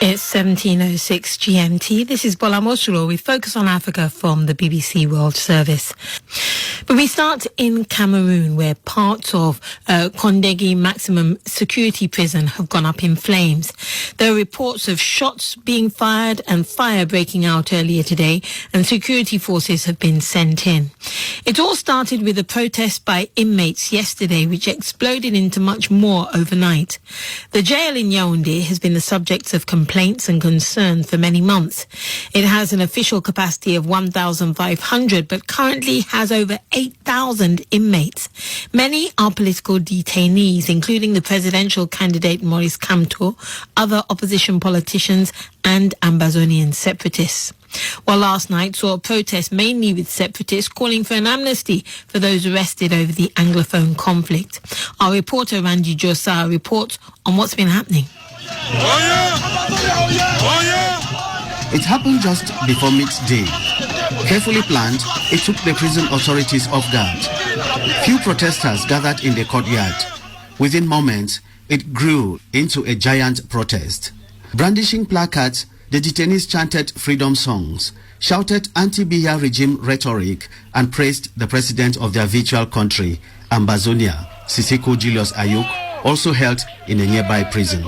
It's 17:06 GMT. This is Bola Mosulo. We focus on Africa from the BBC World Service. But we start in Cameroon, where parts of Kondengui maximum security prison have gone up in flames. There are reports of shots being fired and fire breaking out earlier today, and security forces have been sent in. It all started with a protest by inmates yesterday, which exploded into much more overnight. The jail in Yaounde has been the subject of complaints and concerns for many months. It has an official capacity of 1,500, but currently has over 8,000 inmates. Many are political detainees, including the presidential candidate Maurice Kamto, other opposition politicians and Ambazonian separatists. Well, last night saw a protest mainly with separatists calling for an amnesty for those arrested over the Anglophone conflict. Our reporter Randy Josa reports on what's been happening. It happened just before midday. Carefully planned, it took the prison authorities off guard. Few protesters gathered in the courtyard. Within moments, it grew into a giant protest. Brandishing placards, the detainees chanted freedom songs, shouted anti-Biya regime rhetoric, and praised the president of their virtual country, Ambazonia, Siseko Julius Ayuk, also held in a nearby prison.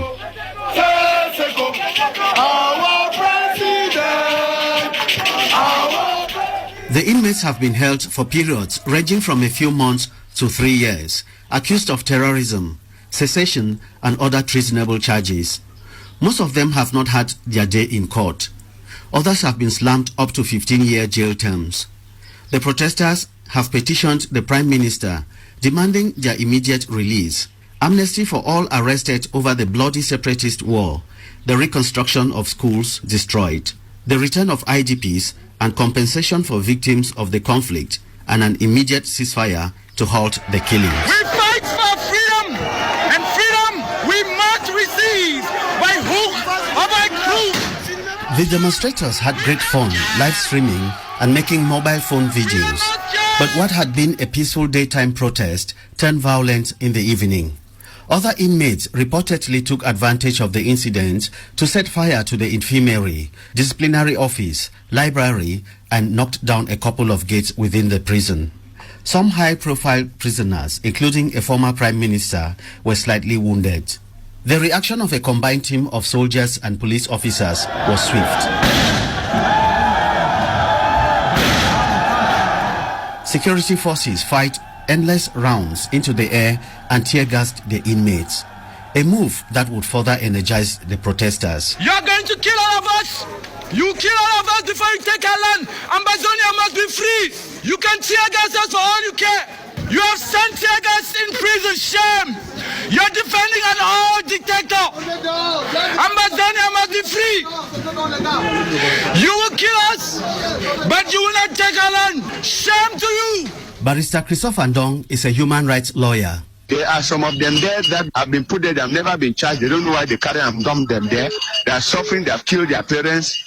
The inmates have been held for periods ranging from a few months to 3 years, accused of terrorism, secession, and other treasonable charges. Most of them have not had their day in court. Others have been slammed up to 15-year jail terms. The protesters have petitioned the Prime Minister, demanding their immediate release, amnesty for all arrested over the bloody separatist war, the reconstruction of schools destroyed, the return of IDPs, and compensation for victims of the conflict, and an immediate ceasefire to halt the killings. We fight for freedom, and freedom we must receive by hook or by crook. The demonstrators had great fun live streaming and making mobile phone videos. But what had been a peaceful daytime protest turned violent in the evening. Other inmates reportedly took advantage of the incident to set fire to the infirmary, disciplinary office, library, and knocked down a couple of gates within the prison. Some high-profile prisoners, including a former prime minister, were slightly wounded. The reaction of a combined team of soldiers and police officers was swift. Security forces fired endless rounds into the air and tear-gassed the inmates, a move that would further energize the protesters. You're going to kill all of us! You kill all of us before you take our land! Ambazonia must be free! You can tear-gas us for all you care! You have sent tear-gas in prison, shame! You're defending an old dictator! Ambazonia must be free! You will kill us, but you will not take our land! Shame to you! Barrister Christopher Ndong is a human rights lawyer. There are some of them there that have been put there, they have never been charged. They don't know why they carry and dump them there. They are suffering, they have killed their parents,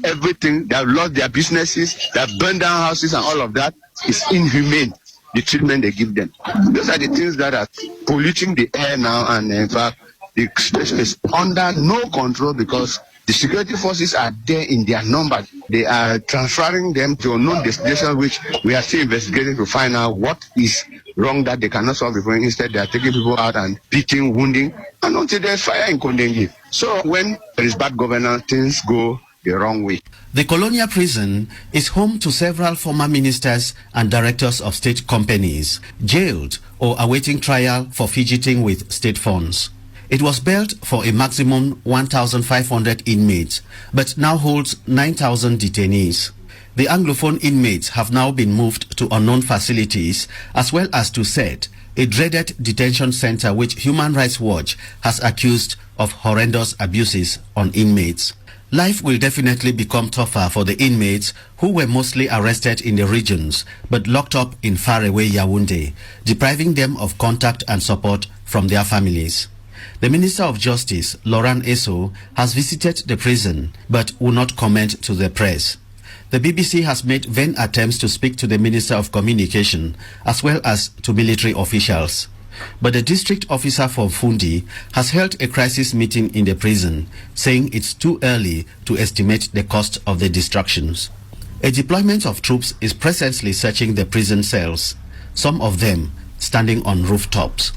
everything. They have lost their businesses, they have burned down houses, and all of that is inhumane, the treatment they give them. Those are the things that are polluting the air now, and in fact, the situation is under no control because the security forces are there in their number. They are transferring them to unknown destinations, which we are still investigating to find out what is wrong that they cannot solve before. Instead, they are taking people out and beating, wounding, and until there's fire in Kondengui. So when there is bad governance, things go the wrong way. The colonial prison is home to several former ministers and directors of state companies, jailed or awaiting trial for fidgeting with state funds. It was built for a maximum 1,500 inmates, but now holds 9,000 detainees. The Anglophone inmates have now been moved to unknown facilities, as well as to SET, a dreaded detention center which Human Rights Watch has accused of horrendous abuses on inmates. Life will definitely become tougher for the inmates who were mostly arrested in the regions, but locked up in faraway Yaounde, depriving them of contact and support from their families. The Minister of Justice, Laurent Esso, has visited the prison but will not comment to the press. The BBC has made vain attempts to speak to the Minister of Communication as well as to military officials. But the district officer for Fundi has held a crisis meeting in the prison, saying it's too early to estimate the cost of the destructions. A deployment of troops is presently searching the prison cells, some of them standing on rooftops.